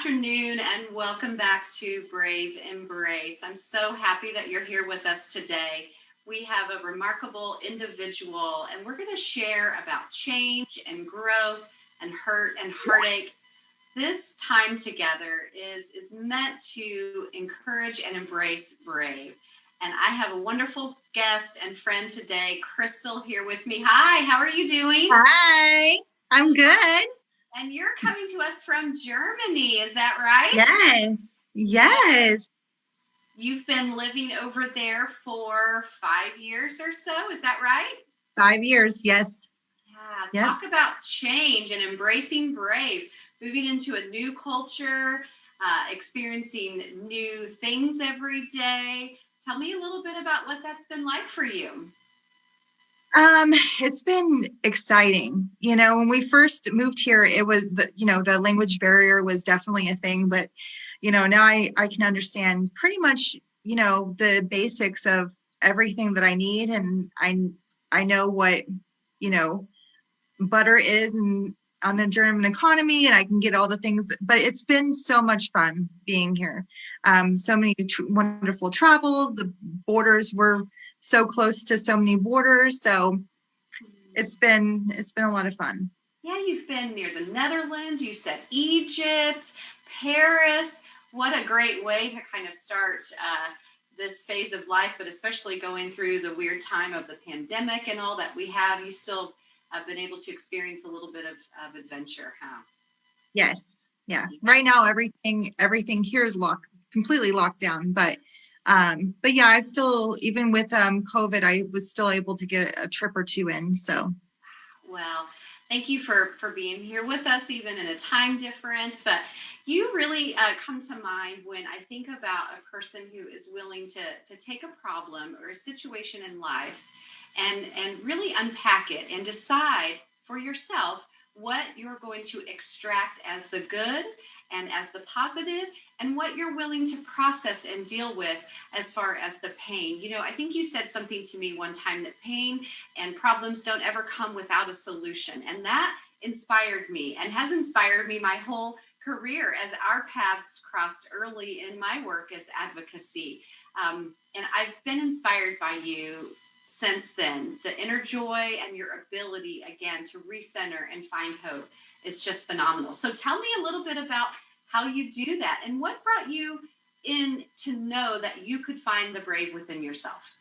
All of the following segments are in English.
afternoon and welcome back to Brave Embrace. I'm so happy that you're here with us today. We have a remarkable individual and we're going to share about change and growth and hurt and heartache. This time together is meant to encourage and embrace Brave. And I have a wonderful guest and friend today, Krystal, here with me. Hi, how are you doing? Hi, I'm good. And you're coming to us from Germany, is that right? Yes. You've been living over there for 5 years or so, is that right? 5 years, yes. Yeah, talk about change and embracing Brave, moving into a new culture, experiencing new things every day. Tell me a little bit about what that's been like for you. It's been exciting. When we first moved here, it was the language barrier was definitely a thing, but now I can understand pretty much, the basics of everything that I need. And I know what, butter is and on the German economy, and I can get all the things, but it's been so much fun being here. So many wonderful travels. The borders were so close to so many borders. So it's been a lot of fun. Yeah, you've been near the Netherlands. You said Egypt, Paris. What a great way to kind of start this phase of life, but especially going through the weird time of the pandemic and all that we have. You still have been able to experience a little bit of adventure, huh? Yes. Yeah. Right now, everything here is completely locked down, but yeah, I've still, even with COVID, I was still able to get a trip or two in. So, well, thank you for being here with us, even in a time difference. But you really come to mind when I think about a person who is willing to take a problem or a situation in life and really unpack it and decide for yourself what you're going to extract as the good and as the positive, and what you're willing to process and deal with as far as the pain. I think you said something to me one time that pain and problems don't ever come without a solution. And that inspired me and has inspired me my whole career as our paths crossed early in my work as advocacy. And I've been inspired by you since then. The inner joy and your ability, again, to recenter and find hope is just phenomenal. So tell me a little bit about how you do that and what brought you in to know that you could find the brave within yourself.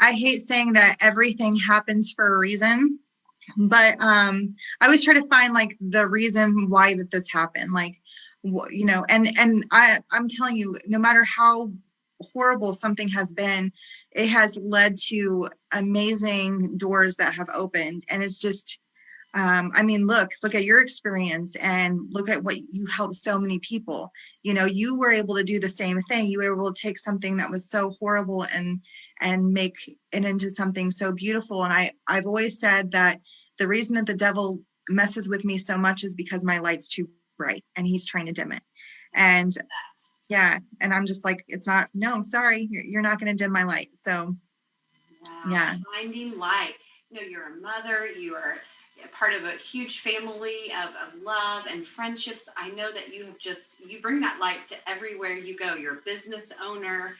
I hate saying that everything happens for a reason, but I always try to find like the reason why that this happened. Like, and I'm telling you, no matter how horrible something has been, it has led to amazing doors that have opened. And it's just, look at your experience and look at what you helped so many people. You were able to do the same thing. You were able to take something that was so horrible and make it into something so beautiful. And I've always said that the reason that the devil messes with me so much is because my light's too bright and he's trying to dim it. And yeah, and I'm just like, it's not, no, sorry, you're not going to dim my light. So wow, yeah. Finding light. You're a mother, you are part of a huge family of love and friendships. I know that you bring that light to everywhere you go. You're a business owner.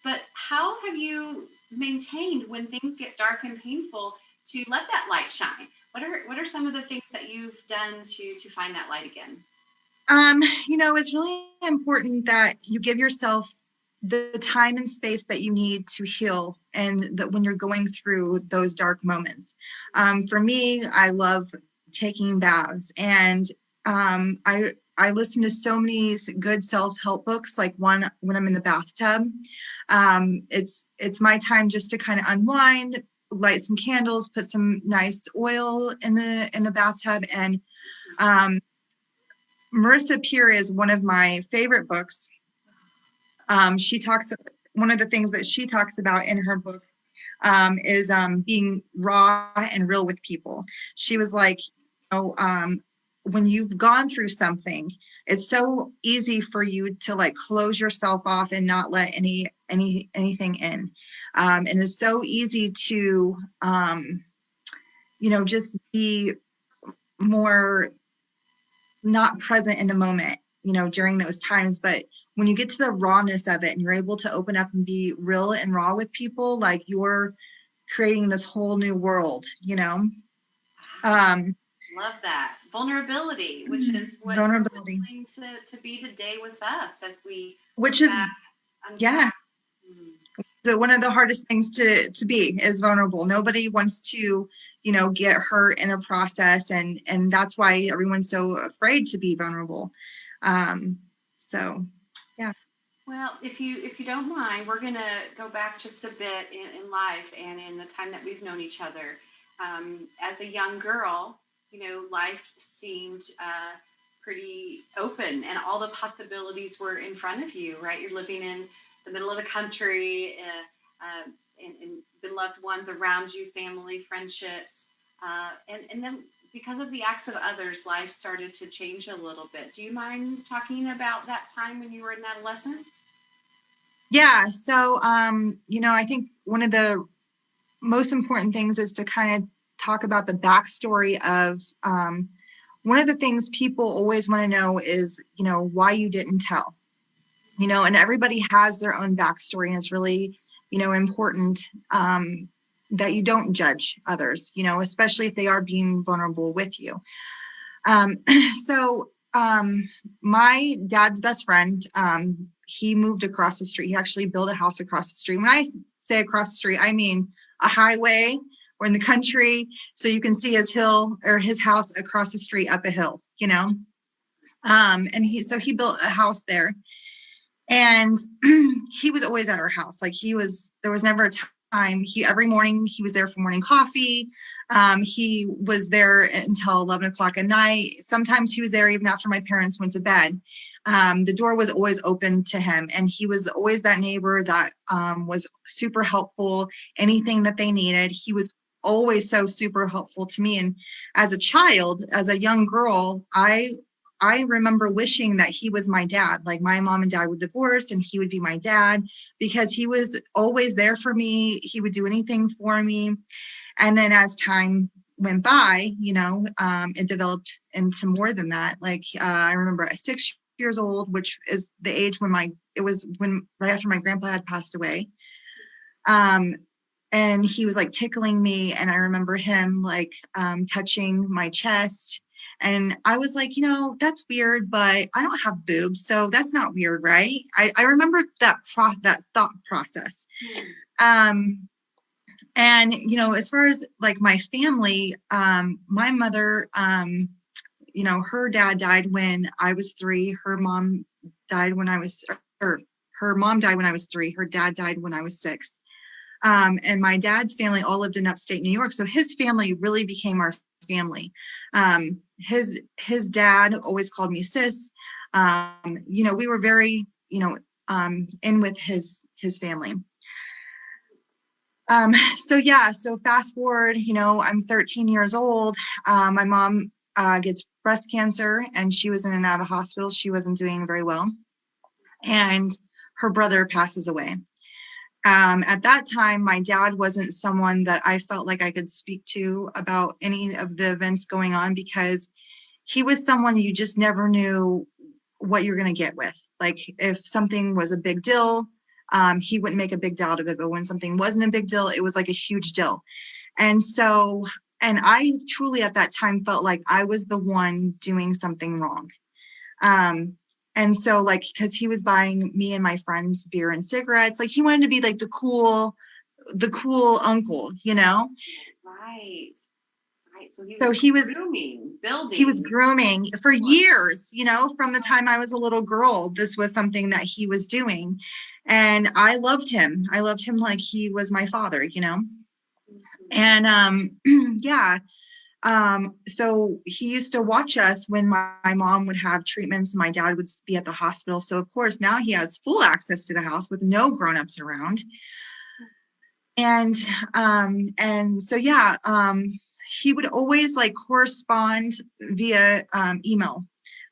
But how have you maintained when things get dark and painful to let that light shine? What are some of the things that you've done to find that light again? It's really important that you give yourself the time and space that you need to heal, and that when you're going through those dark moments. For me, I love taking baths, and I listen to so many good self-help books, like one when I'm in the bathtub. It's my time just to kind of unwind, light some candles, put some nice oil in the bathtub. And Marissa Peer is one of my favorite books. One of the things that she talks about in her book is being raw and real with people. She was like, when you've gone through something, it's so easy for you to like close yourself off and not let anything in. And it's so easy to, just be more not present in the moment, during those times. But when you get to the rawness of it and you're able to open up and be real and raw with people, like you're creating this whole new world. Um, Love that vulnerability, which is what you're vulnerability, willing to be today with us as we which look is, back, yeah, unpack. Mm. so one of the hardest things to be is vulnerable. Nobody wants to, get hurt in a process, and that's why everyone's so afraid to be vulnerable. Um, so yeah. Well, if you don't mind, we're gonna go back just a bit in life and in the time that we've known each other. As a young girl, life seemed pretty open, and all the possibilities were in front of you. Right, you're living in the middle of the country, and beloved ones around you, family, friendships, and then because of the acts of others, life started to change a little bit. Do you mind talking about that time when you were an adolescent? Yeah, so I think one of the most important things is to kind of talk about the backstory of one of the things people always want to know is, why you didn't tell, and everybody has their own backstory, and it's really, important that you don't judge others, especially if they are being vulnerable with you. Um, so my dad's best friend, he moved across the street. He actually built a house across the street. When I say across the street, I mean a highway or in the country. So you can see his hill or his house across the street up a hill. And he built a house there, and he was always at our house. Like there was never a time. Every morning he was there for morning coffee. He was there until 11 o'clock at night. Sometimes he was there even after my parents went to bed. The door was always open to him, and he was always that neighbor that was super helpful. Anything that they needed, he was always so super helpful to me. And as a child, as a young girl, I remember wishing that he was my dad. Like my mom and dad were divorced and he would be my dad, because he was always there for me. He would do anything for me. And then as time went by, it developed into more than that. Like I remember at 6 years old, which is the age it was when right after my grandpa had passed away. And he was like tickling me, and I remember him like touching my chest. And I was like, that's weird, but I don't have boobs, so that's not weird, right? I remember that thought process. And as far as like my family, my mother, her dad died when I was 3. Her mom died when I was, or her mom died when I was 3. Her dad died when I was 6. And my dad's family all lived in upstate New York. So his family really became our family. His dad always called me sis. We were very, in with his family. So fast forward, I'm 13 years old. My mom gets breast cancer, and she was in and out of the hospital. She wasn't doing very well. And her brother passes away. At that time, my dad wasn't someone that I felt like I could speak to about any of the events going on, because he was someone you just never knew what you're going to get with. Like if something was a big deal, he wouldn't make a big deal out of it. But when something wasn't a big deal, it was like a huge deal. And I truly at that time felt like I was the one doing something wrong. And so like, because he was buying me and my friends beer and cigarettes, like he wanted to be like the cool uncle. Right. Right. So he So was he was grooming, building. he was grooming for years, from the time I was a little girl. This was something that he was doing. And I loved him. I loved him like he was my father. And yeah. So he used to watch us when my mom would have treatments and my dad would be at the hospital. So of course now he has full access to the house with no grownups around. And so yeah, he would always like correspond via email,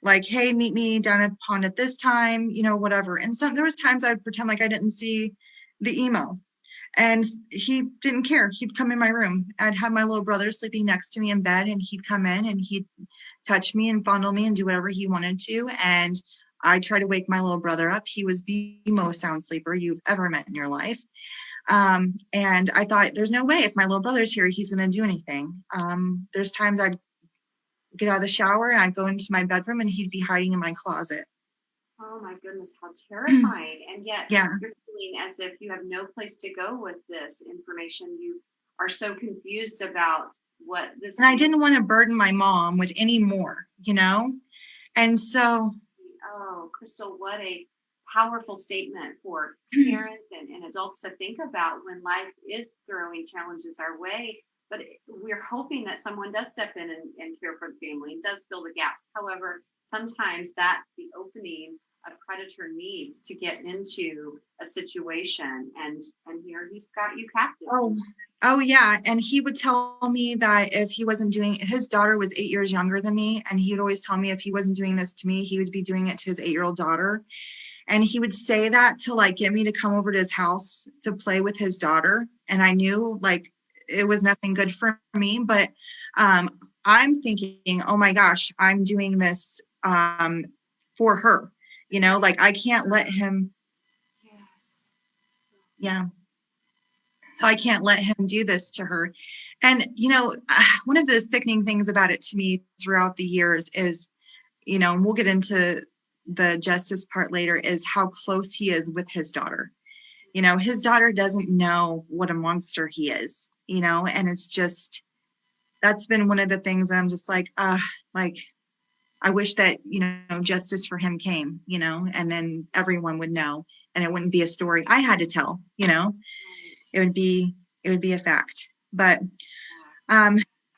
like, hey, meet me down at the pond at this time, whatever. And so there was times I would pretend like I didn't see the email. And he didn't care. He'd come in my room. I'd have my little brother sleeping next to me in bed, and he'd come in and he'd touch me and fondle me and do whatever he wanted to. And I tried to wake my little brother up. He was the most sound sleeper you've ever met in your life. And I thought, there's no way if my little brother's here, he's going to do anything. There's times I'd get out of the shower and I'd go into my bedroom and he'd be hiding in my closet. Oh my goodness, how terrifying. And yet Yeah. you're feeling as if you have no place to go with this information. You are so confused about what this And I didn't want to burden my mom with any more, you know? And so, oh, Krystal, what a powerful statement for parents and adults to think about when life is throwing challenges our way. But we're hoping that someone does step in and care for the family and does fill the gaps. However, sometimes that's the opening a predator needs to get into a situation. And here he's got you captive. oh yeah. And he would tell me that if he wasn't doing, his daughter was 8 years younger than me. And he would always tell me if he wasn't doing this to me, he would be doing it to his 8-year-old daughter. And he would say that to like get me to come over to his house to play with his daughter. And I knew like it was nothing good for me, but I'm thinking, oh my gosh, I'm doing this for her, you know, like I can't let him. Yes. Yeah. So I can't let him do this to her. And, you know, one of the sickening things about it to me throughout the years is, you know, and we'll get into the justice part later, is how close he is with his daughter. You know, his daughter doesn't know what a monster he is, you know, and it's just, that's been one of the things that I'm just like, I wish that, you know, justice for him came, you know, and then everyone would know and it wouldn't be a story I had to tell, you know, it would be a fact. But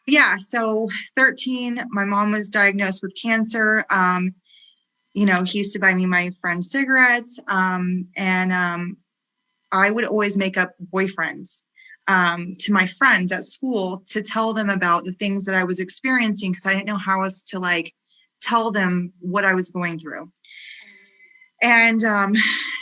yeah, so 13, my mom was diagnosed with cancer. You know, he used to buy me my friend's cigarettes. And I would always make up boyfriends to my friends at school to tell them about the things that I was experiencing because I didn't know how else to like tell them what I was going through. And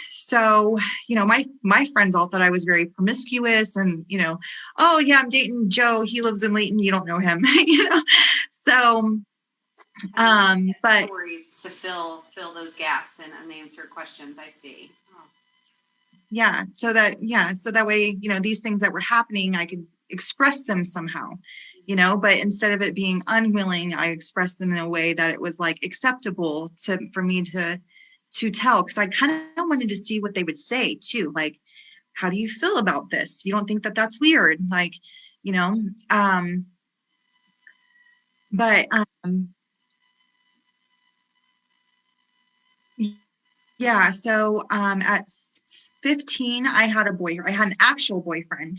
so, you know, my friends all thought I was very promiscuous and, you know, oh yeah, I'm dating Joe. He lives in Layton. You don't know him, you know? So, but stories to fill those gaps and unanswered questions. I see. Oh. Yeah. So that way, you know, these things that were happening, I could express them somehow, you know, but instead of it being unwilling, I expressed them in a way that it was like acceptable for me to tell. Cause I kind of wanted to see what they would say too. Like, how do you feel about this? You don't think that that's weird? Like, you know, but, yeah. So, at 15, I had an actual boyfriend.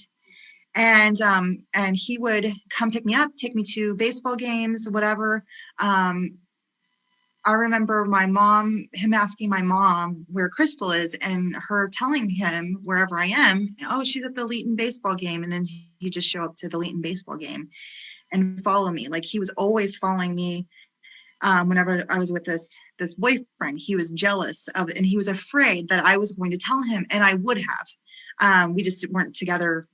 And he would come pick me up, take me to baseball games, whatever. I remember him asking my mom where Krystal is and her telling him wherever I am, oh, she's at the Leeton baseball game. And then he just show up to the Leeton baseball game and follow me. Like he was always following me. Whenever I was with this boyfriend, he was jealous of it and he was afraid that I was going to tell him, and I would have. We just weren't together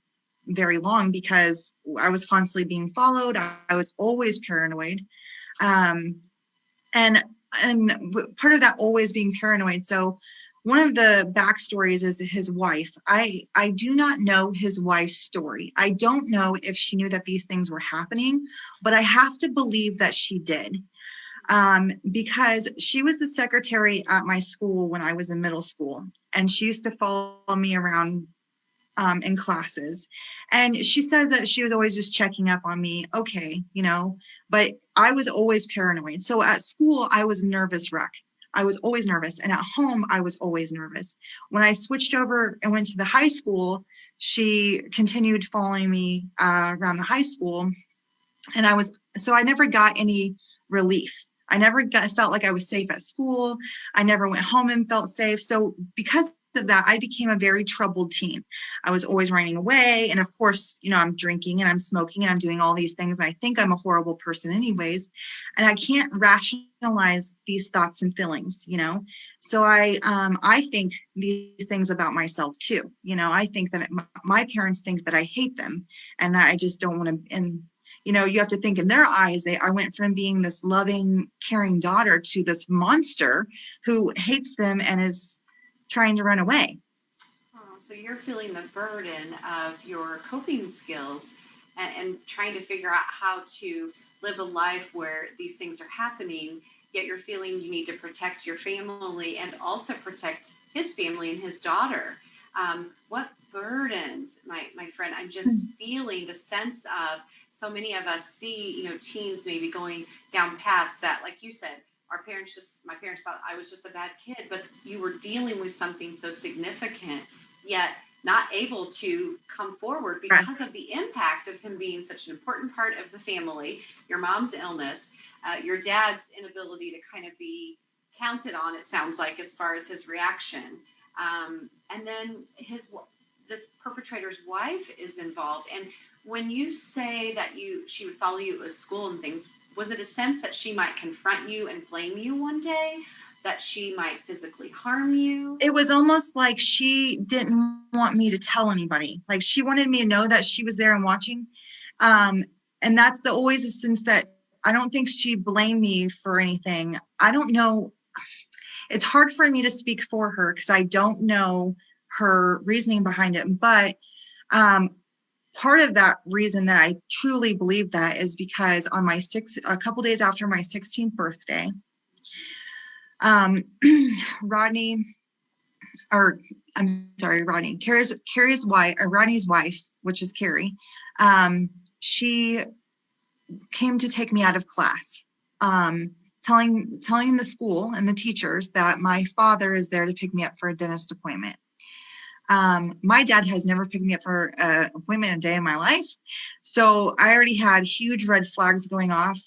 very long because I was constantly being followed. I was always paranoid. And part of that always being paranoid. So one of the backstories is his wife. I do not know his wife's story. I don't know if she knew that these things were happening, but I have to believe that she did. Because she was the secretary at my school when I was in middle school, and she used to follow me around in classes. And she says that she was always just checking up on me. Okay, you know, but I was always paranoid. So at school, I was nervous wreck. I was always nervous. And at home, I was always nervous. When I switched over and went to the high school, she continued following me around the high school. And I never got any relief. I never felt like I was safe at school. I never went home and felt safe. So because of that, I became a very troubled teen. I was always running away. And of course, I'm drinking and I'm smoking and I'm doing all these things. And I think I'm a horrible person anyways. And I can't rationalize these thoughts and feelings. So I think these things about myself too. I think that my parents think that I hate them and that I just don't want to, and you have to think in their eyes, I went from being this loving, caring daughter to this monster who hates them and is trying to run away. Oh, so you're feeling the burden of your coping skills and trying to figure out how to live a life where these things are happening, yet you're feeling you need to protect your family and also protect his family and his daughter. What burdens, my friend? I'm just feeling the sense of so many of us see, teens maybe going down paths that, like you said, my parents thought I was just a bad kid, but you were dealing with something so significant, yet not able to come forward because Yes. of the impact of him being such an important part of the family, your mom's illness, your dad's inability to kind of be counted on, it sounds like, as far as his reaction. And then this perpetrator's wife is involved. And when you say that she would follow you at school and things, was it a sense that she might confront you and blame you one day, that she might physically harm you? It was almost like she didn't want me to tell anybody. Like she wanted me to know that she was there and watching. Um, and that's always a sense that I don't think she blamed me for anything. I don't know. It's hard for me to speak for her because I don't know her reasoning behind it. But um, part of that reason that I truly believe that is because on a couple days after my 16th birthday, um, Rodney, or I'm sorry, Rodney, Carrie's wife, or Rodney's wife, which is Carrie, she came to take me out of class, telling the school and the teachers that my father is there to pick me up for a dentist appointment. My dad has never picked me up for an appointment a day in my life. So I already had huge red flags going off.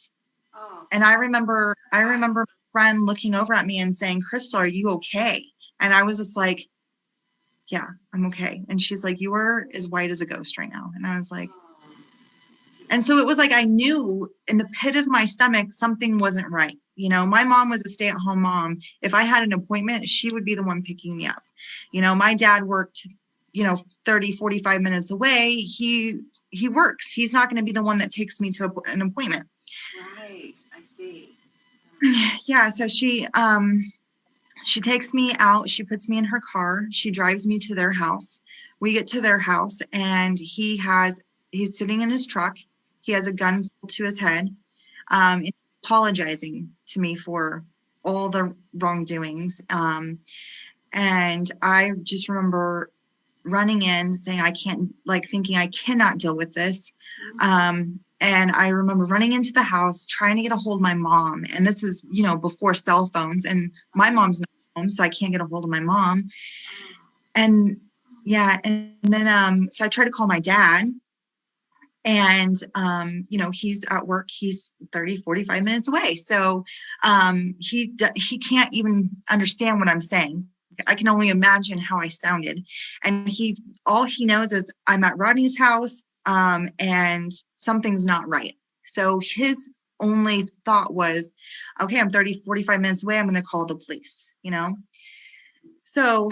Oh, And I remember a friend looking over at me and saying, Krystal, are you okay? And I was just like, yeah, I'm okay. And she's like, you are as white as a ghost right now. And I was like, and so it was like I knew in the pit of my stomach something wasn't right. My mom was a stay-at-home mom. If I had an appointment, she would be the one picking me up. My dad worked, 30, 45 minutes away. He works. He's not going to be the one that takes me to an appointment. right. I see. Yeah, so she takes me out, she puts me in her car, she drives me to their house. We get to their house and he's sitting in his truck. He has a gun to his head, apologizing to me for all the wrongdoings. And I just remember running in saying, I can't, like thinking I cannot deal with this. And I remember running into the house, trying to get a hold of my mom. And this is, before cell phones, and my mom's not home, so I can't get a hold of my mom. And yeah, and then so I tried to call my dad, and he's at work. He's 30, 45 minutes away. So he can't even understand what I'm saying. I can only imagine how I sounded. And all he knows is I'm at Rodney's house, and something's not right. So his only thought was, okay, I'm 30, 45 minutes away. I'm going to call the police. So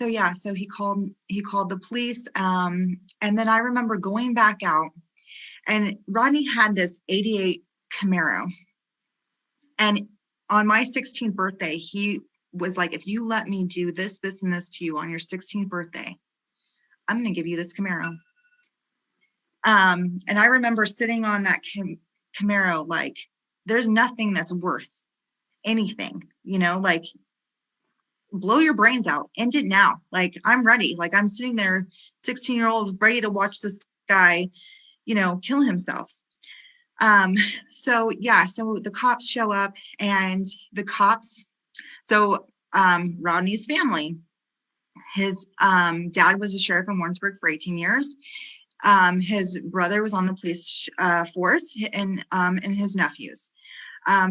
yeah, so he called the police. And then I remember going back out, and Rodney had this 88 Camaro. And on my 16th birthday, he was like, if you let me do this, this, and this to you on your 16th birthday, I'm going to give you this Camaro. And I remember sitting on that Camaro, like, there's nothing that's worth anything, like, blow your brains out, end it now. Like, I'm ready. Like, I'm sitting there, 16-year-old, ready to watch this guy, kill himself. So yeah, so the cops show up, and Rodney's family, his dad was a sheriff in Warrensburg for 18 years. His brother was on the police force, and his nephews.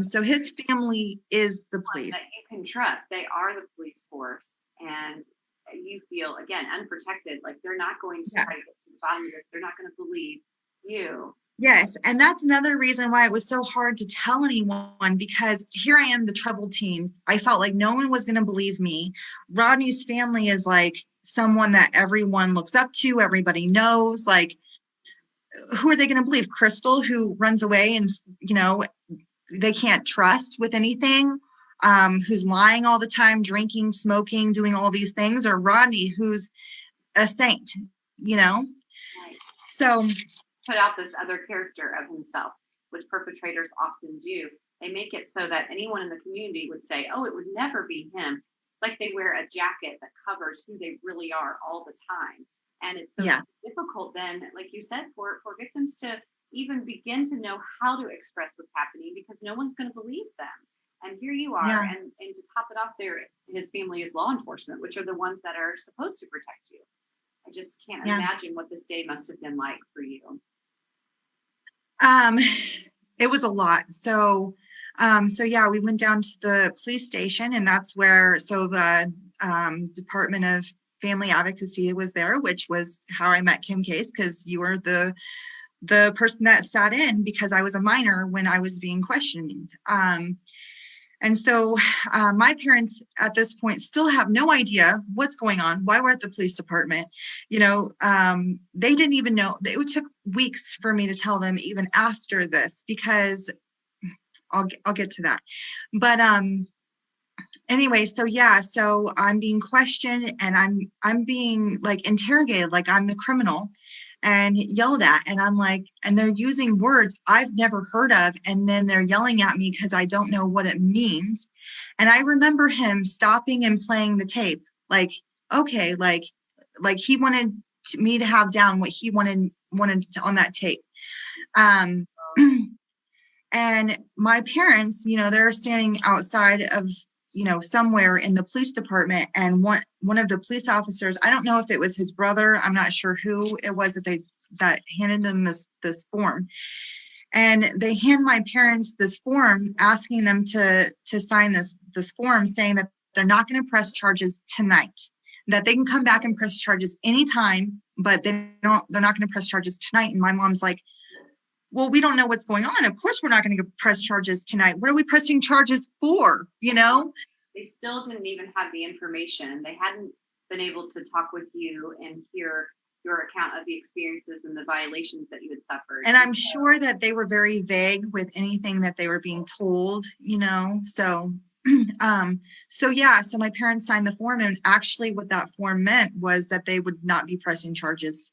So his family is the police. That you can trust. They are the police force. And you feel again unprotected, like they're not going to Yeah. try to get to the bottom of this. They're not going to believe you. Yes. And that's another reason why it was so hard to tell anyone, because here I am, the troubled teen. I felt like no one was going to believe me. Rodney's family is like someone that everyone looks up to, everybody knows. Like, who are they going to believe? Krystal, who runs away and, they can't trust with anything, who's lying all the time, drinking, smoking, doing all these things, or Rodney, who's a saint, you know? Right. So, Put out this other character of himself, which perpetrators often do. They make it so that anyone in the community would say, oh, it would never be him. It's like they wear a jacket that covers who they really are all the time. And it's so yeah, difficult then, like you said, for victims to even begin to know how to express what's happening because no one's going to believe them. And here you are. yeah, And to top it off, there his family is law enforcement, which are the ones that are supposed to protect you. I just can't yeah. imagine what this day must have been like for you. Um, it was a lot. So yeah, we went down to the police station, and that's where, so the Department of Family Advocacy was there, which was how I met Kim Case, because you were the person that sat in because I was a minor when I was being questioned. And so my parents at this point still have no idea what's going on, why we're at the police department. They didn't even know. It took weeks for me to tell them even after this, because I'll get to that. But anyway, so yeah, so I'm being questioned, and I'm being like interrogated like I'm the criminal and yelled at, and I'm like, and they're using words I've never heard of, and then they're yelling at me because I don't know what it means. And I remember him stopping and playing the tape, like, okay, like he wanted me to have down what he wanted on that tape. um And my parents, they're standing outside of, somewhere in the police department, and one of the police officers, I don't know if it was his brother, I'm not sure who it was that handed them this form. And they hand my parents this form asking them to sign this form, saying that they're not going to press charges tonight, that they can come back and press charges anytime, but they're not going to press charges tonight. And my mom's like, well, we don't know what's going on. Of course, we're not going to press charges tonight. What are we pressing charges for? They still didn't even have the information. They hadn't been able to talk with you and hear your account of the experiences and the violations that you had suffered. And I'm sure that they were very vague with anything that they were being told, so so yeah, so my parents signed the form, and actually what that form meant was that they would not be pressing charges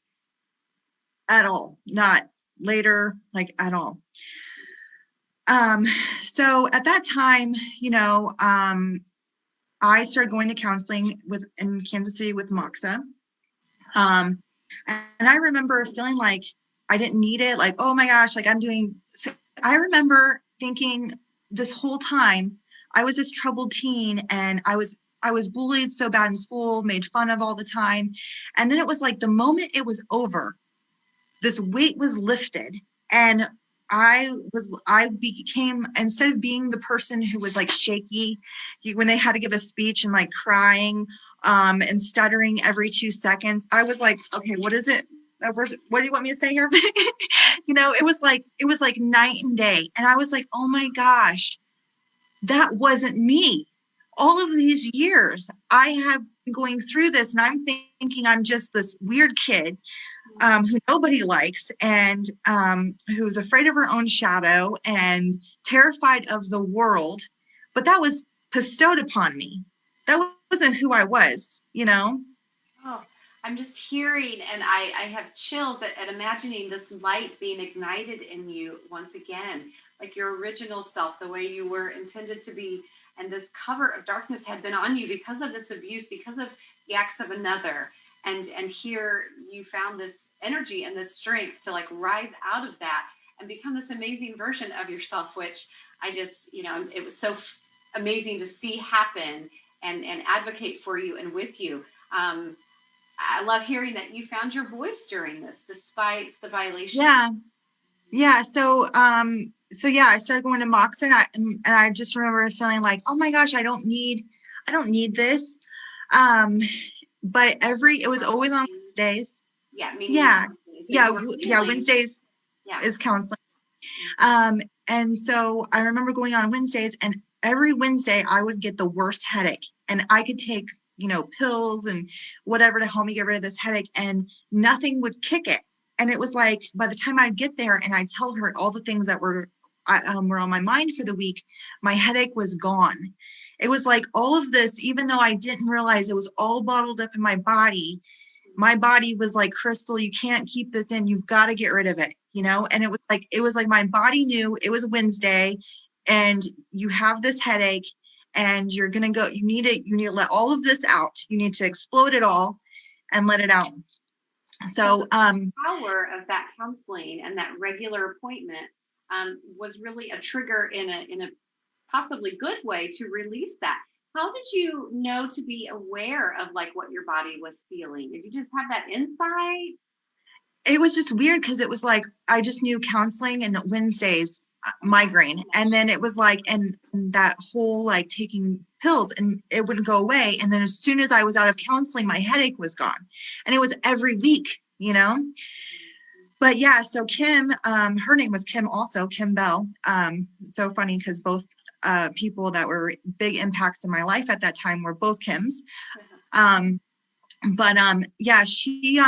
at all, not later, like at all. So at that time, I started going to counseling in Kansas City with Moxa. And I remember feeling like I didn't need it, like, oh my gosh, like so I remember thinking this whole time I was this troubled teen, and I was bullied so bad in school, made fun of all the time. And then it was like the moment it was over, this weight was lifted, and I became, instead of being the person who was like shaky when they had to give a speech and like crying and stuttering every 2 seconds, I was like, okay, what is it? What do you want me to say here? It was like night and day. And I was like, oh my gosh, that wasn't me. All of these years I have been going through this, and I'm thinking I'm just this weird kid who nobody likes, and who's afraid of her own shadow and terrified of the world. But that was bestowed upon me. That wasn't who I was. Oh, I'm just hearing, and I have chills at imagining this light being ignited in you once again, like your original self, the way you were intended to be. And this cover of darkness had been on you because of this abuse, because of the acts of another. And here you found this energy and this strength to like rise out of that and become this amazing version of yourself, which I just, it was so amazing to see happen and advocate for you and with you. I love hearing that you found your voice during this, despite the violation. Yeah. So yeah, I started going to Mox, and I just remember feeling like, oh my gosh, I don't need this. but it was always on Counseling. Wednesdays. Yeah, meaning Yeah. counseling. So Yeah. you were Yeah. healing. Wednesdays Yeah. is counseling. Mhm. And so I remember going on Wednesdays, and every Wednesday I would get the worst headache, and I could take, pills and whatever to help me get rid of this headache, and nothing would kick it. And it was like, by the time I'd get there and I'd tell her all the things that were on my mind for the week, my headache was gone. It was like all of this, even though I didn't realize it was all bottled up in my body was like, Krystal, you can't keep this in. You've got to get rid of it, And it was like my body knew it was Wednesday and you have this headache and you're going to go, you need to let all of this out. You need to explode it all and let it out. So So, the power of that counseling and that regular appointment was really a trigger in a possibly good way to release that. How did you know to be aware of like what your body was feeling? Did you just have that insight? it was just weird because it was like I just knew counseling and Wednesdays Yeah. migraine, and then it was like and that whole like taking pills and it wouldn't go away, and then as soon as I was out of counseling my headache was gone, and it was every week. But yeah, so Kim, her name was Kim also, Kim Bell. So funny because both people that were big impacts in my life at that time were both Kims. um but yeah, she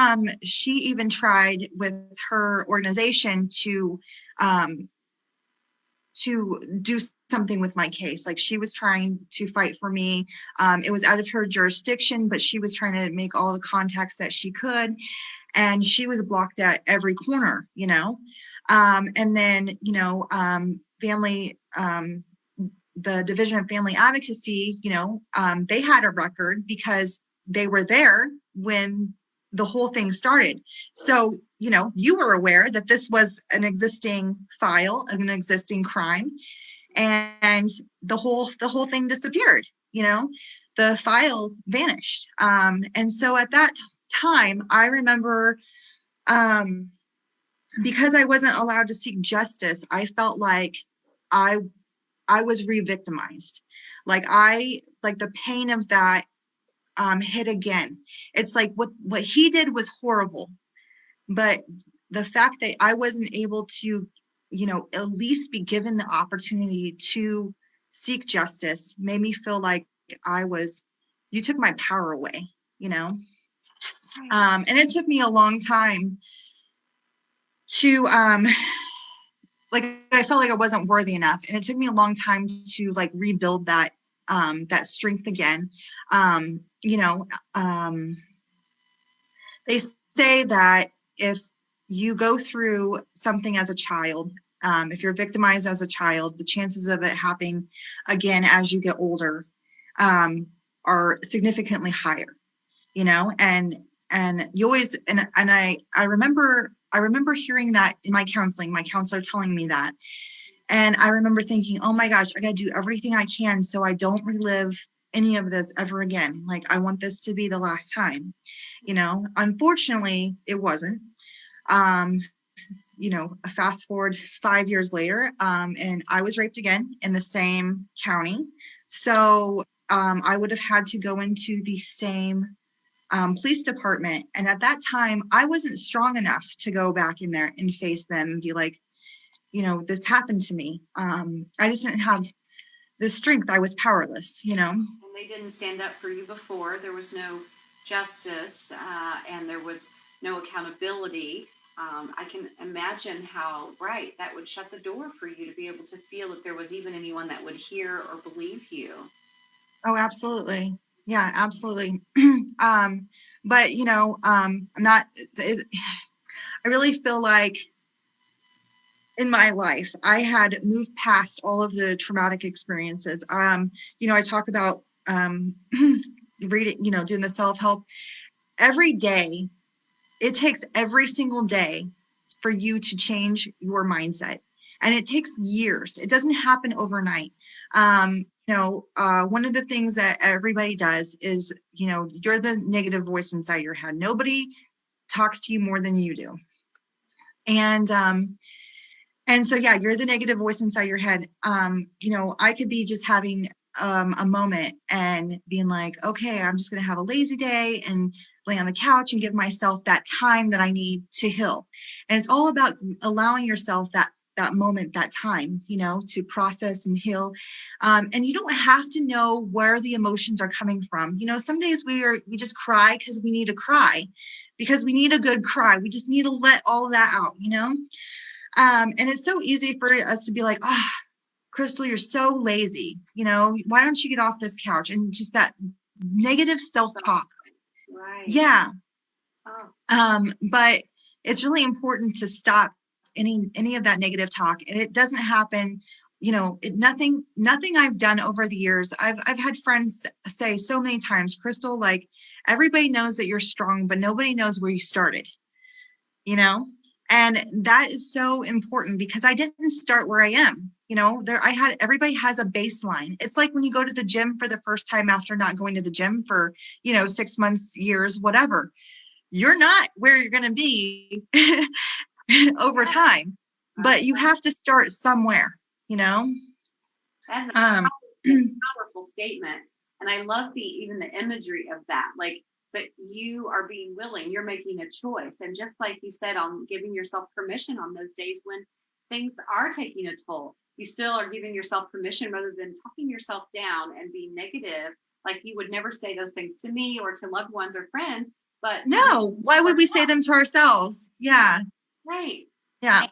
even tried with her organization um to do something with my case. Like she was trying to fight for me. It was out of her jurisdiction, but she was trying to make all the contacts that she could, and she was blocked at every corner. And then family, the Division of Family Advocacy, they had a record because they were there when the whole thing started. So, you were aware that this was an existing file, an existing crime, and the whole thing disappeared. The file vanished. And so at that time, I remember, um, because I wasn't allowed to seek justice, I felt like I I was re-victimized. Like the pain of that hit again. It's like what he did was horrible, but the fact that I wasn't able to, at least be given the opportunity to seek justice made me feel like you took my power away, you know? Right. And it took me a long time to like I felt like I wasn't worthy enough, and it took me a long time to like rebuild that strength again. Um, you know, um, they say that if you go through something as a child, if you're victimized as a child, the chances of it happening again as you get older um, are significantly higher. And you always and I remember hearing that in my counseling, my counselor telling me that. And I remember thinking, oh my gosh, I got to do everything I can so I don't relive any of this ever again. Like, I want this to be the last time. Unfortunately, it wasn't. Um, fast forward 5 years later, and I was raped again in the same county. So I would have had to go into the same police department. And at that time, I wasn't strong enough to go back in there and face them and be like, this happened to me. I just didn't have the strength. I was powerless. And they didn't stand up for you before. There was no justice, and there was no accountability. I can imagine how, right, that would shut the door for you to be able to feel that there was even anyone that would hear or believe you. Oh, absolutely. Yeah, absolutely. um, but I'm not, I really feel like in my life, I had moved past all of the traumatic experiences. I talk about reading, doing the self-help every day. It takes every single day for you to change your mindset. And it takes years. It doesn't happen overnight. One of the things that everybody does is, you're the negative voice inside your head. Nobody talks to you more than you do. And so, yeah, you're the negative voice inside your head. I could be just having a moment and being like, okay, I'm just going to have a lazy day and lay on the couch and give myself that time that I need to heal. And it's all about allowing yourself that moment, that time, to process and heal. And you don't have to know where the emotions are coming from. Some days we just cry because we need to cry, because we need a good cry. We just need to let all that out. And it's so easy for us to be like, oh, Krystal, you're so lazy. Why don't you get off this couch? And just that negative self-talk. Right. Yeah. Oh. But it's really important to stop any of that negative talk. And it doesn't happen, nothing I've done over the years. I've had friends say so many times, Krystal, like, everybody knows that you're strong, but nobody knows where you started, and that is so important, because I didn't start where I am. Everybody has a baseline. It's like when you go to the gym for the first time after not going to the gym for, 6 months, years, whatever. You're not where you're going to be over time, but you have to start somewhere, That's a powerful statement. And I love even the imagery of that. Like, but you are being willing, you're making a choice. And just like you said, on giving yourself permission on those days when things are taking a toll, you still are giving yourself permission, rather than talking yourself down and being negative. Like, you would never say those things to me or to loved ones or friends, but no, why would we say them to ourselves? Yeah. Right. Yeah.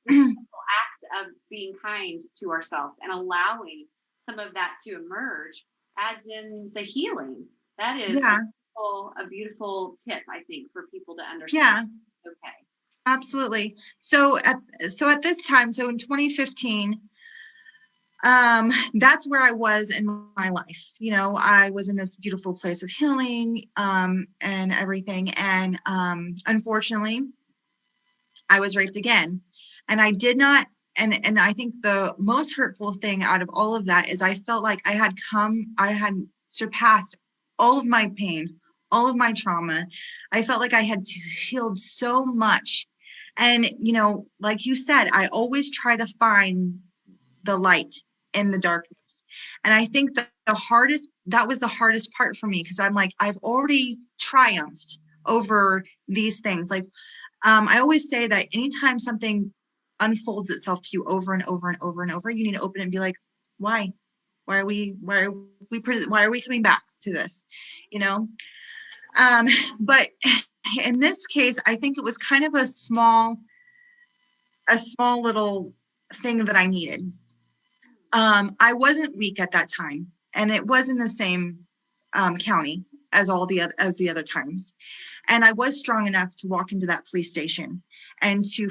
The simple act of being kind to ourselves and allowing some of that to emerge adds in the healing. That is a beautiful tip, I think, for people to understand. Yeah. Okay. Absolutely. So at this time, so in 2015, that's where I was in my life. I was in this beautiful place of healing, and everything. And, unfortunately, I was raped again, and I did not. And I think the most hurtful thing out of all of that is I felt like I had surpassed all of my pain, all of my trauma. I felt like I had healed so much. And, like you said, I always try to find the light in the darkness. And I think that that was the hardest part for me, because I'm like, I've already triumphed over these things. Like, I always say that anytime something unfolds itself to you over and over and over and over, you need to open it and be like, why? Why are we coming back to this? But in this case, I think it was kind of a small little thing that I needed. I wasn't weak at that time, and it was in the same county as the other times. And I was strong enough to walk into that police station and to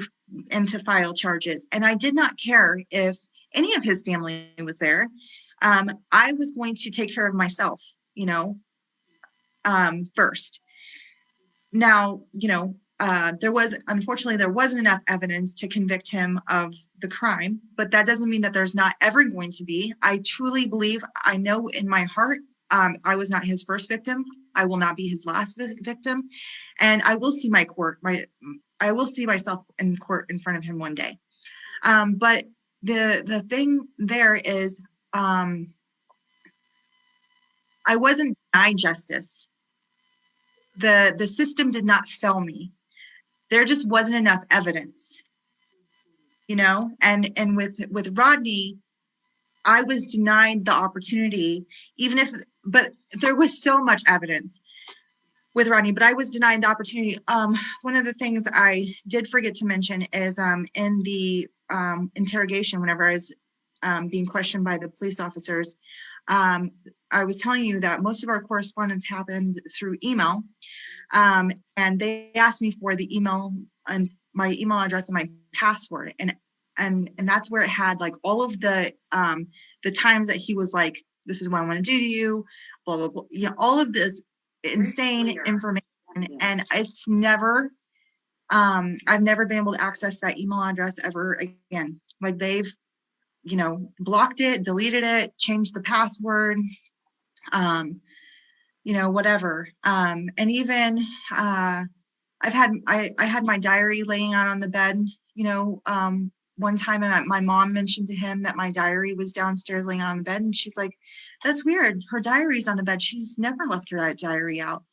file charges. And I did not care if any of his family was there. I was going to take care of myself, first. Now, unfortunately, there wasn't enough evidence to convict him of the crime, but that doesn't mean that there's not ever going to be. I truly believe, I know in my heart, I was not his first victim. I will not be his last victim. And I will see I will see myself in court in front of him one day. But the thing there is, I wasn't denied justice. The system did not fail me. There just wasn't enough evidence, and with Rodney, I was denied the opportunity, but there was so much evidence with Rodney, but I was denied the opportunity. One of the things I did forget to mention is, in the interrogation, whenever I was being questioned by the police officers, I was telling you that most of our correspondence happened through email. And they asked me for the email and my email address and my password. And that's where it had like all of the times that he was like, this is what I want to do to you, blah, blah, blah. All of this insane information. And it's never, I've never been able to access that email address ever again. Like, they've, blocked it, deleted it, changed the password, whatever. And even, I had my diary laying out on the bed, one time my mom mentioned to him that my diary was downstairs laying on the bed, and she's like, that's weird. Her diary's on the bed. She's never left her diary out.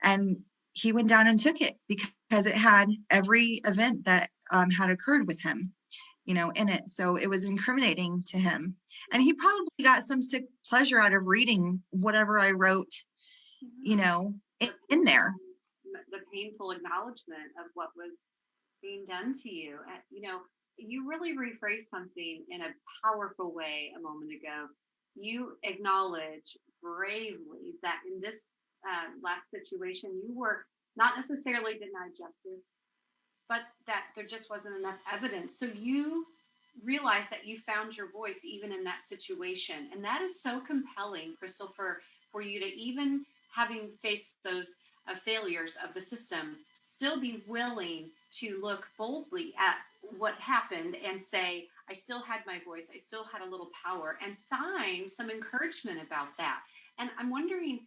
And he went down and took it because it had every event that had occurred with him, in it. So it was incriminating to him. And he probably got some sick pleasure out of reading whatever I wrote, in there. The painful acknowledgement of what was being done to you. And, you really rephrased something in a powerful way a moment ago. You acknowledge bravely that in this last situation, you were not necessarily denied justice, but that there just wasn't enough evidence. So you realize that you found your voice even in that situation. And that is so compelling, Krystal, for you to, even having faced those failures of the system, still be willing to look boldly at what happened and say, I still had my voice, I still had a little power, and find some encouragement about that. And I'm wondering,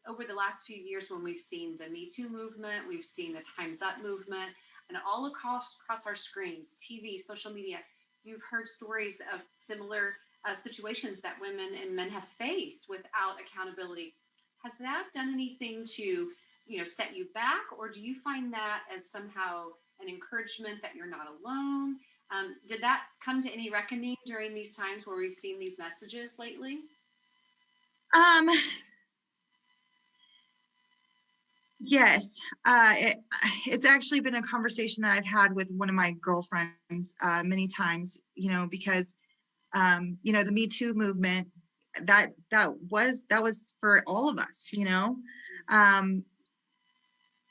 over the last few years, when we've seen the Me Too movement, we've seen the Time's Up movement, and all across our screens, TV, social media, you've heard stories of similar situations that women and men have faced without accountability. Has that done anything to, set you back, or do you find that as somehow an encouragement that you're not alone? Did that come to any reckoning during these times where we've seen these messages lately? Um, yes, it's actually been a conversation that I've had with one of my girlfriends many times, because the Me Too movement, that was for all of us, um,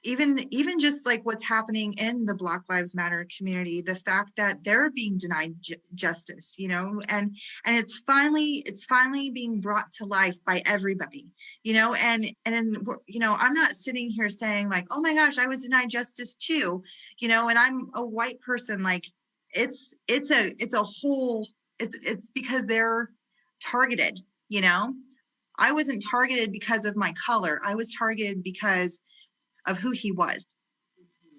even just like what's happening in the Black Lives Matter community, the fact that they're being denied justice, and it's finally being brought to life by everybody, I'm not sitting here saying like, oh my gosh, I was denied justice too, and I'm a white person. Like, it's a whole, it's because they're targeted, I wasn't targeted because of my color. I was targeted because of who he was,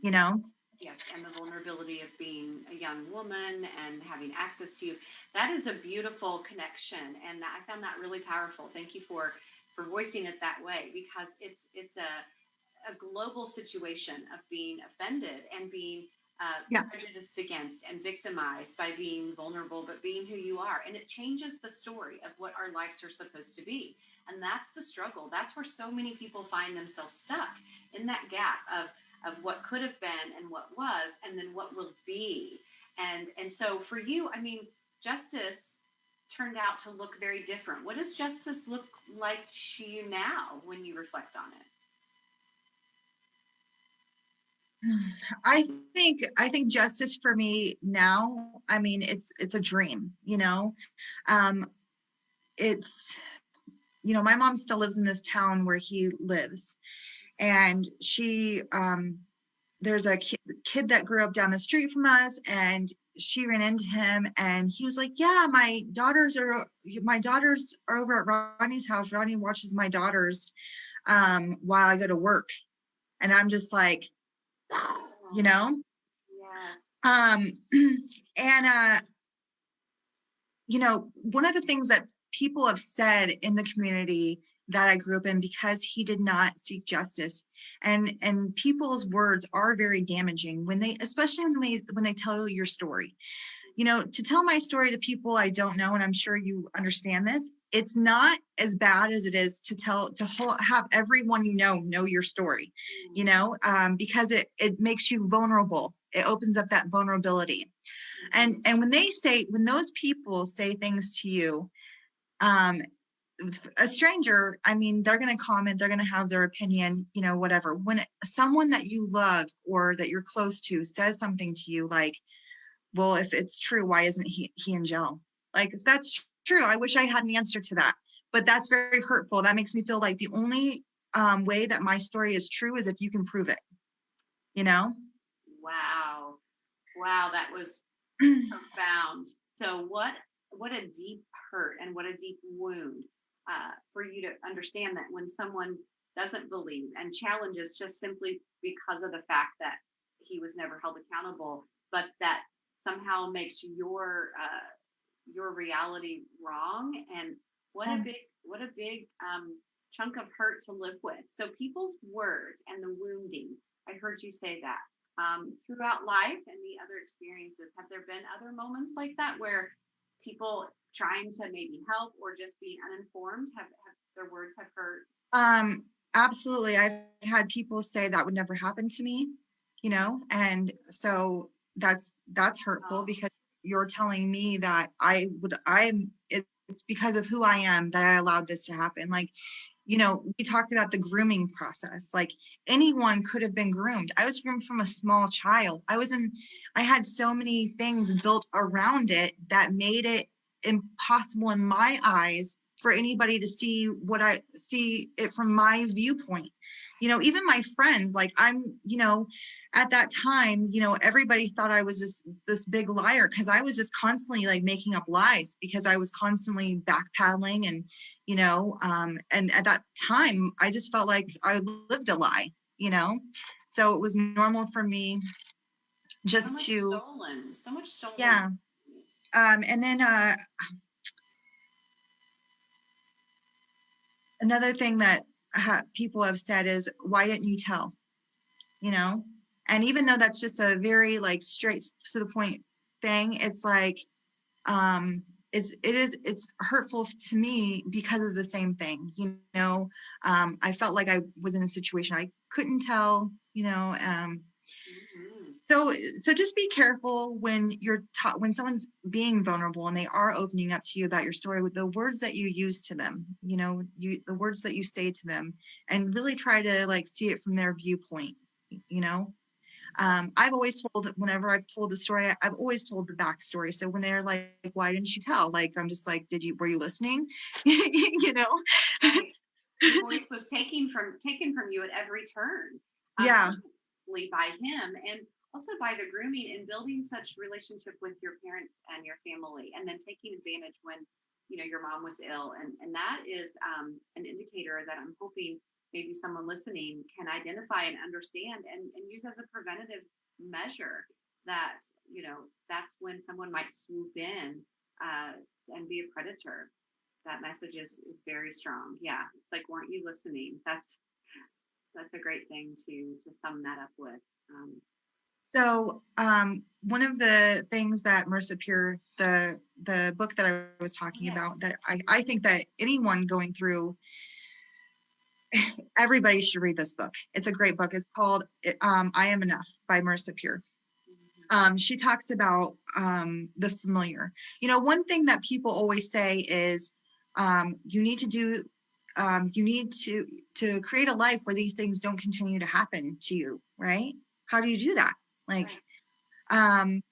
you Mhm. know? Yes, and the vulnerability of being a young woman and having access to you. That is a beautiful connection, and I found that really powerful. Thank you for voicing it that way, because it's a global situation of being offended and being Yeah. prejudiced against and victimized by being vulnerable, but being who you are. And it changes the story of what our lives are supposed to be. And that's the struggle. That's where so many people find themselves stuck, in that gap of what could have been and what was, and then what will be. And so for you, I mean, justice turned out to look very different. What does justice look like to you now when you reflect on it? I think justice for me now, I mean, it's a dream, Um, it's my mom still lives in this town where he lives, and there's a kid that grew up down the street from us, and she ran into him, and he was like, yeah, my daughters are over at Ronnie's house. Ronnie watches my daughters while I go to work. And I'm just like, you Oh, know yes. um and one of the things that people have said in the community that I grew up in, because he did not seek justice, and people's words are very damaging when they, especially when they tell your story. To tell my story to people I don't know, and I'm sure you understand this, it's not as bad as it is have everyone know your story, because it makes you vulnerable. It opens up that vulnerability. And Mhm. when those people say things to you, um, a stranger, I mean, they're going to comment, they're going to have their opinion, whatever. When someone that you love or that you're close to says something to you, like, well, if it's true, why isn't he in jail? Like, if that's true, I wish I had an answer to that. But that's very hurtful. That makes me feel like the only way that my story is true is if you can prove it, you know? Wow. Wow, that was profound. So what a deep hurt and what a deep wound, for you to understand that when someone doesn't believe and challenges just simply because of the fact that he was never held accountable, but that somehow makes your reality wrong. And what a Um, big chunk of hurt to live with. So people's words and the wounding, I heard you say that, throughout life and the other experiences, have there been other moments like that where people trying to maybe help or just being uninformed have their words have hurt? um, Absolutely. I've had people say that would never happen to me, and so that's hurtful Oh, because you're telling me that it's because of who I am that I allowed this to happen. Like, we talked about the grooming process. Like, anyone could have been groomed. I was groomed from a small child. I had so many things built around it that made it impossible in my eyes for anybody to see what I see it from my viewpoint. Even my friends, like, at that time, everybody thought I was just this big liar because I was just constantly like making up lies because I was constantly backpedaling and at that time I just felt like I lived a lie, so it was normal for me so just much to, stolen, so much stolen. yeah. And then another thing that people have said is, why didn't you tell? you know and even though that's just a very like straight to the point thing, it's like, um it's hurtful to me because of the same thing. I felt like I was in a situation I couldn't tell. Mhm. So just be careful when you're taught, when someone's being vulnerable and they are opening up to you about your story, with the words that you use to them, the words that you say to them, and really try to like see it from their viewpoint. you know That's I've always told, whenever I've told the story, I've always told the backstory. So when they're like, why didn't you tell? Like, I'm just like, were you listening? you know? right. Your voice was taken from you at every turn, Yeah. purposefully by him, and also by the grooming and building such relationship with your parents and your family, and then taking advantage when your mom was ill, and that is an indicator that I'm hoping maybe someone listening can identify and understand and use as a preventative measure. That that's when someone might swoop in and be a predator. That message is very strong. Yeah, it's like, weren't you listening? That's a great thing to sum that up with. So one of the things that Marissa Peer, the book that I was talking about, Yes. that I think that anyone going through, everybody should read this book. It's a great book. It's called I Am Enough by Marissa Peer. Mhm. She talks about the familiar. One thing that people always say is, you need to do, you need to create a life where these things don't continue to happen to you, right? How do you do that? Like, Right.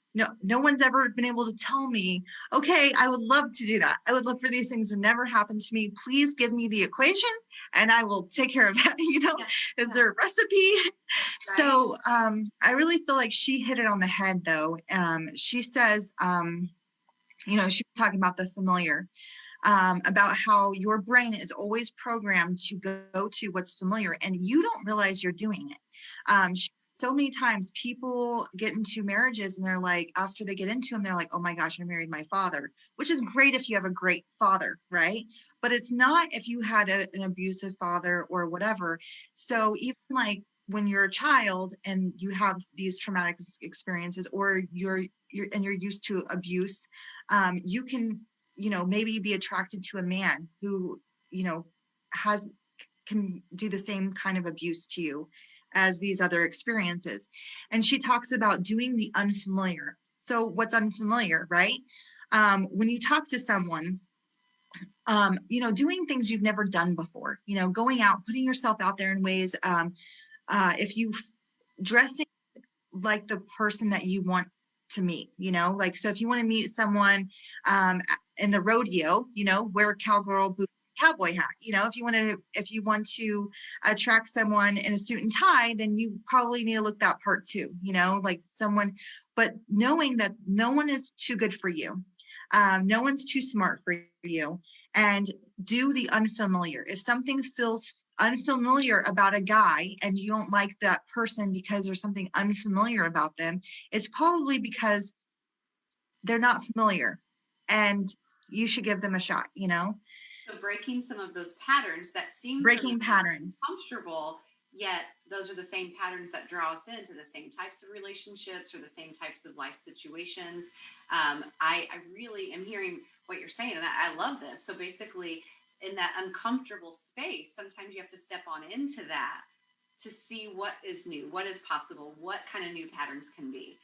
no one's ever been able to tell me, okay, I would love to do that. I would love for these things to never happen to me. Please give me the equation and I will take care of that. Yeah. Is Yeah. there a recipe? Right. So I really feel like she hit it on the head, though. She says, she was talking about the familiar, about how your brain is always programmed to go to what's familiar and you don't realize you're doing it. So many times people get into marriages and they're like, after they get into them, they're like, oh my gosh, I married my father, which is great if you have a great father, right? But it's not if you had an abusive father or whatever. So even like when you're a child and you have these traumatic experiences, or you're used to abuse, you can maybe be attracted to a man who you know has can do the same kind of abuse to you as these other experiences. And she talks about doing the unfamiliar. So what's unfamiliar, right? When you talk to someone, doing things you've never done before, going out, putting yourself out there in ways, if you dressing like the person that you want to meet, like, so if you want to meet someone in the rodeo, wear a cowgirl boot, cowboy hat. If you want to attract someone in a suit and tie, then you probably need to look that part too, like someone, but knowing that no one is too good for you, no one's too smart for you, and do the unfamiliar. If something feels unfamiliar about a guy and you don't like that person because there's something unfamiliar about them, it's probably because they're not familiar, and you should give them a shot, So breaking some of those patterns that seem breaking familiar, patterns. comfortable, yet those are the same patterns that draw us into the same types of relationships or the same types of life situations. I really am hearing what you're saying, and I love this. So basically, in that uncomfortable space, sometimes you have to step on into that to see what is new, what is possible, what kind of new patterns can be.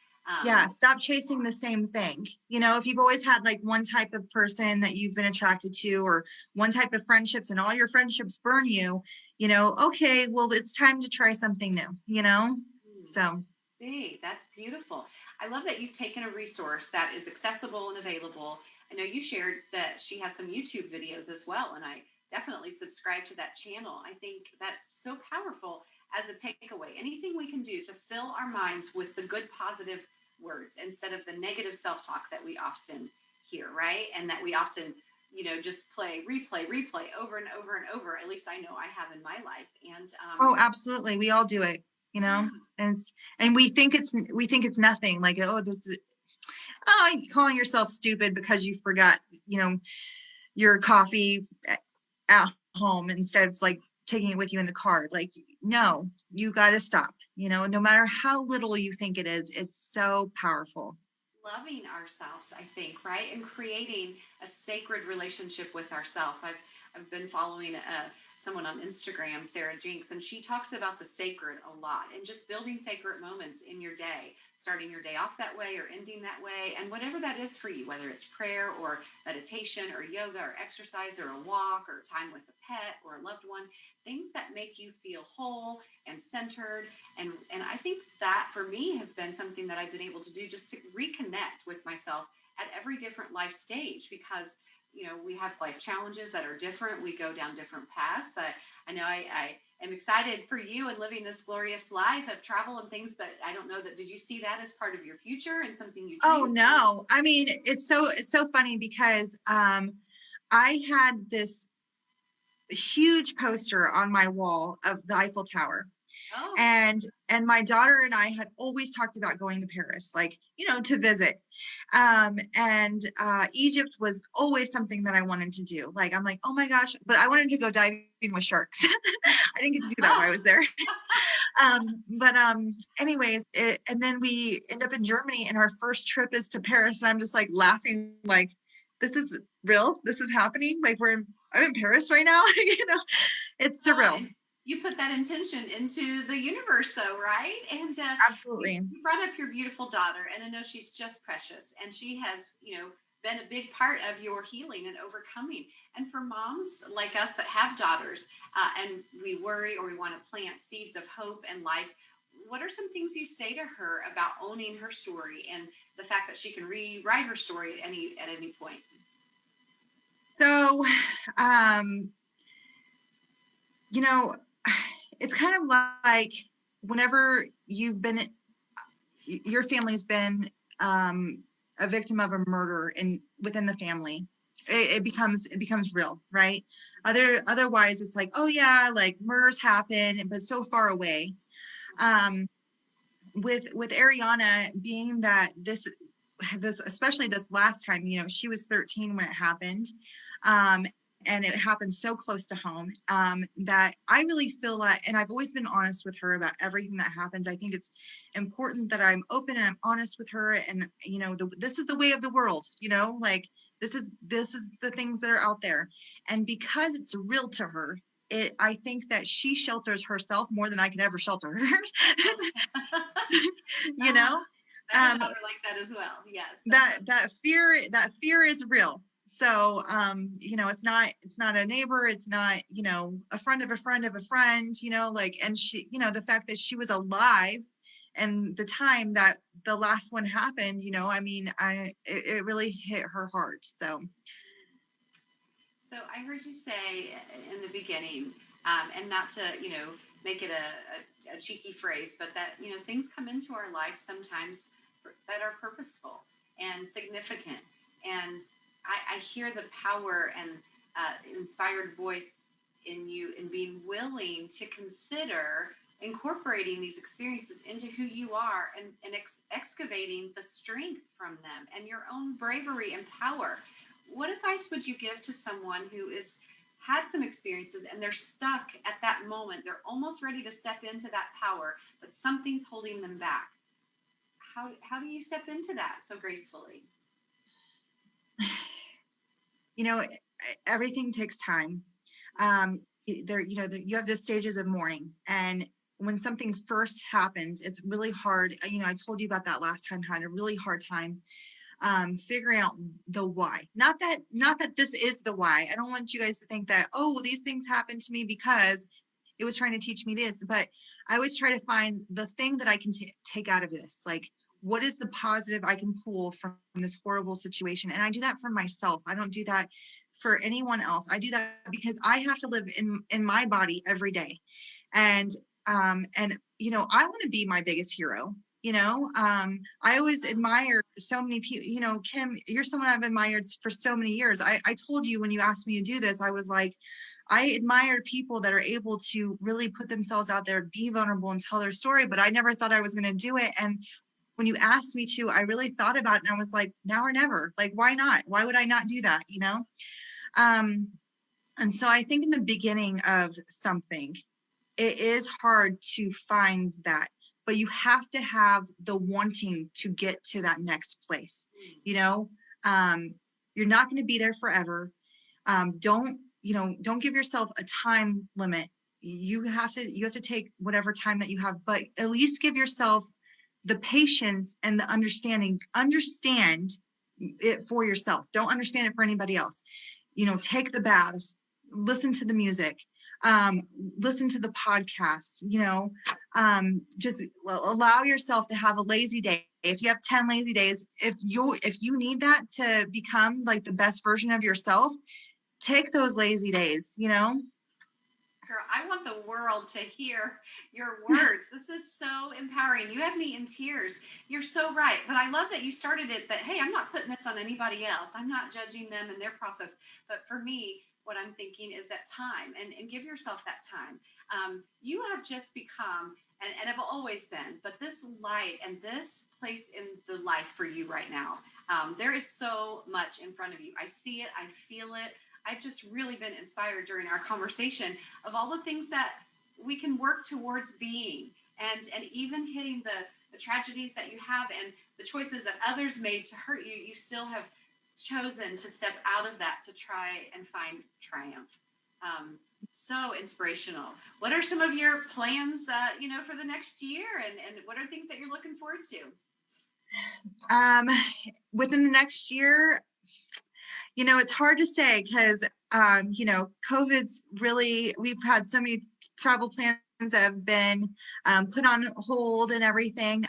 Yeah, stop chasing the same thing. If you've always had like one type of person that you've been attracted to, or one type of friendships, and all your friendships burn you, okay, well, it's time to try something new. Mm. So, See, that's beautiful. I love that you've taken a resource that is accessible and available. I know you shared that she has some YouTube videos as well, and I definitely subscribe to that channel. I think that's so powerful as a takeaway. Anything we can do to fill our minds with the good, positive words instead of the negative self talk that we often hear, right? And that we often, just replay over and over and over. At least I know I have in my life. And oh, absolutely. We all do it, yeah, and we think it's nothing, like, oh, this is, oh, calling yourself stupid because you forgot, your coffee at home instead of like taking it with you in the car. Like, no, you got to stop. No matter how little you think it is, it's so powerful. loving ourselves, I think, right? And creating a sacred relationship with ourselves. I've been following someone on Instagram, Sarah Jinks, and she talks about the sacred a lot and just building sacred moments in your day, starting your day off that way or ending that way, and whatever that is for you, whether it's prayer or meditation or yoga or exercise or a walk or time with a pet or a loved one, things that make you feel whole and centered. And I think that for me has been something that I've been able to do just to reconnect with myself at every different life stage, because we have life challenges that are different. We go down different paths. I know I am excited for you and living this glorious life of travel and things, but I don't know that, did you see that as part of your future and something you Oh dreamed of? no. I mean, it's so funny because I had this huge poster on my wall of the Eiffel Tower. Oh, And my daughter and I had always talked about going to Paris, like, to visit. And Egypt was always something that I wanted to do. Like, I'm like, oh my gosh, but I wanted to go diving with sharks. I didn't get to do that while I was there. But anyways, and then we end up in Germany, and our first trip is to Paris, and I'm just like laughing, like, this is real. This is happening. Like, I'm in Paris right now. It's surreal. and you put that intention into the universe, though, right? And Absolutely. you brought up your beautiful daughter, and I know she's just precious, and she has, been a big part of your healing and overcoming. And for moms like us that have daughters, and we worry or we want to plant seeds of hope and life, what are some things you say to her about owning her story and the fact that she can rewrite her story at any point? So, um, you know, it's kind of like whenever your family's been a victim of a murder within the family, it becomes real, right? Otherwise, it's like, oh yeah, like murders happen, but so far away. Um, with Ariana being that this especially this last time, she was 13 when it happened. um and it happened so close to home, that I really feel like, and I've always been honest with her about everything that happens. I think it's important that I'm open and I'm honest with her, and this is the way of the world, like this is the things that are out there. And because it's real to her, I think that she shelters herself more than I could ever shelter her. you Ah, know I had a um daughter like that as well. Yes. that fear is real. So it's not a neighbor, it's not a friend of a friend of a friend, like, and she, the fact that she was alive and the time that the last one happened, I mean, it really hit her heart. So So I heard you say in the beginning, and not to make it a cheeky phrase, but that things come into our life sometimes that are purposeful and significant. And I hear the power and inspired voice in you in being willing to consider incorporating these experiences into who you are, and excavating the strength from them and your own bravery and power. What advice would you give to someone who is had some experiences and they're stuck at that moment? They're almost ready to step into that power, but something's holding them back. How do you step into that so gracefully? You know, everything takes time. You have the stages of mourning, and when something first happens, it's really hard. I told you about that last time. Had a really hard time figuring out the why. Not that this is the why. I don't want you guys to think that, oh, well, these things happened to me because it was trying to teach me this. But I always try to find the thing that I can take out of this. Like, what is the positive I can pull from this horrible situation? And I do that for myself. I don't do that for anyone else. I do that because I have to live in my body every day. And I want to be my biggest hero. I always admire so many people. Kim, you're someone I've admired for so many years. I told you when you asked me to do this, I was like, I admire people that are able to really put themselves out there, be vulnerable, and tell their story, but I never thought I was going to do it. And when you asked me to, I really thought about it, and I was like, now or never. Like, why not? Why would I not do that? Um, and so I think in the beginning of something, it is hard to find that, but you have to have the wanting to get to that next place. You're not going to be there forever. Don't give yourself a time limit. You have to take whatever time that you have, but at least give yourself the patience and the understand it for yourself. Don't understand it for anybody else. Take the baths, listen to the music, listen to the podcasts, just allow yourself to have a lazy day. If you have 10 lazy days, if you need that to become like the best version of yourself, take those lazy days. Girl, I want the world to hear your words. This is so empowering. You have me in tears. You're so right. But I love that you started it that, hey, I'm not putting this on anybody else. I'm not judging them and their process. But for me, what I'm thinking is that time, and give yourself that time. You have just become, and have always been, but this light and this place in the life for you right now, there is so much in front of you. I see it, I feel it. I've just really been inspired during our conversation of all the things that we can work towards being, and even hitting the tragedies that you have and the choices that others made to hurt you. You still have chosen to step out of that to try and find triumph. So inspirational. What are some of your plans, for the next year, and what are things that you're looking forward to? Within the next year, it's hard to say because, COVID's really, we've had so many travel plans that have been put on hold and everything.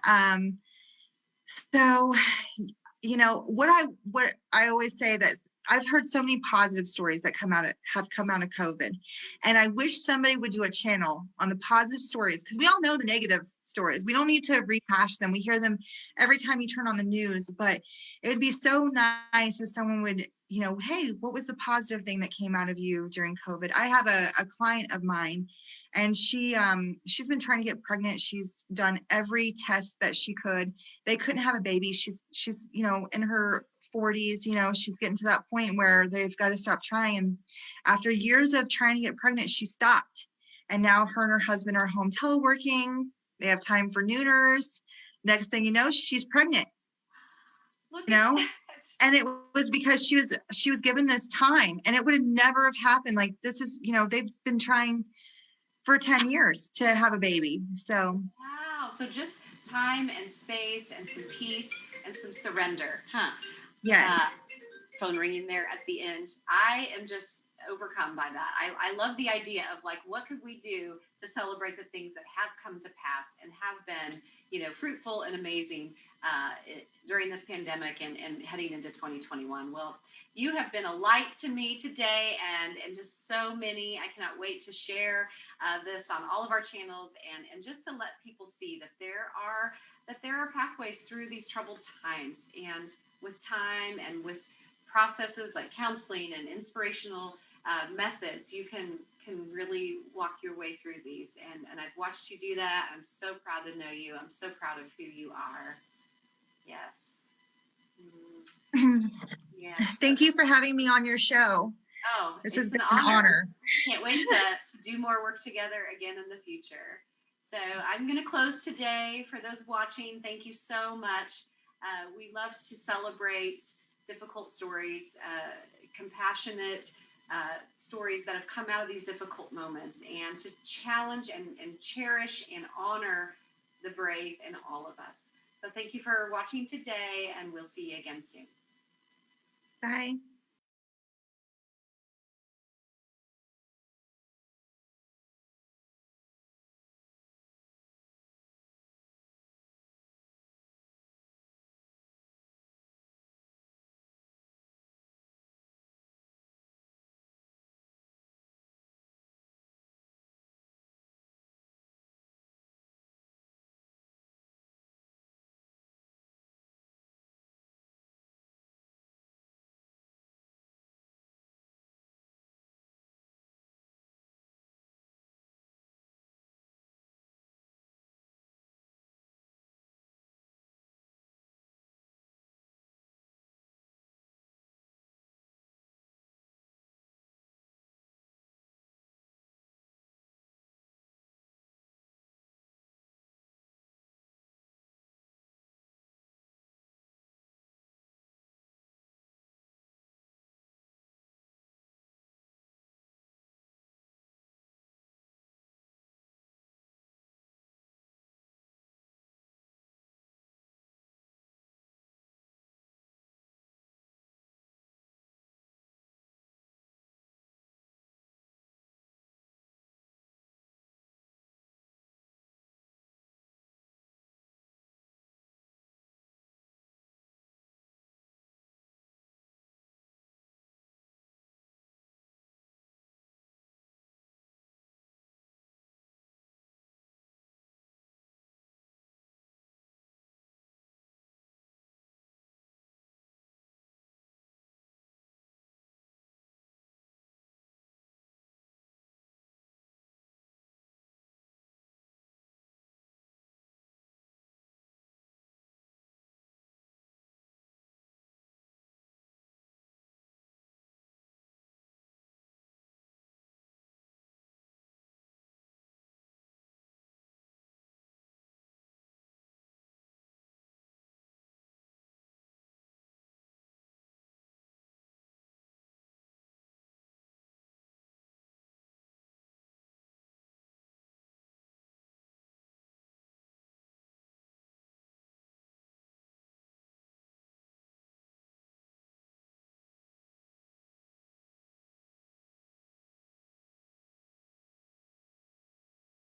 So, what I always say that I've heard so many positive stories that have come out of COVID, and I wish somebody would do a channel on the positive stories, because we all know the negative stories. We don't need to rehash them. We hear them every time you turn on the news, but it would be so nice if someone would, hey, what was the positive thing that came out of you during COVID? I have a client of mine, and she's been trying to get pregnant. She's done every test that she could. They couldn't have a baby. She's in her 40s. She's getting to that point where they've got to stop trying. And after years of trying to get pregnant, she stopped. And now her and her husband are home teleworking. They have time for nooners. Next thing you know, she's pregnant. Look at that. And it was because she was given this time, and it would have never have happened. Like, this is, they've been trying for 10 years to have a baby. So wow. So just time and space and some peace and some surrender, huh? yes. Phone ringing there at the end. I am just overcome by that. I love the idea of, like, what could we do to celebrate the things that have come to pass and have been, fruitful and amazing during this pandemic and heading into 2021. Well, you have been a light to me today, and just so many. I cannot wait to share this on all of our channels, and just to let people see that there are pathways through these troubled times, and with time and with processes like counseling and inspirational methods, you can can really walk your way through these. And I've watched you do that. I'm so proud to know you. I'm so proud of who you are. Yes. Yes. Thank you for having me on your show. Oh, This it's has been an an honor. Can't wait to do more work together again in the future. So I'm going to close today. For those watching, thank you so much. We love to celebrate difficult stories, compassionate stories that have come out of these difficult moments, and to challenge and cherish and honor the brave in all of us. So thank you for watching today, and we'll see you again soon. Bye.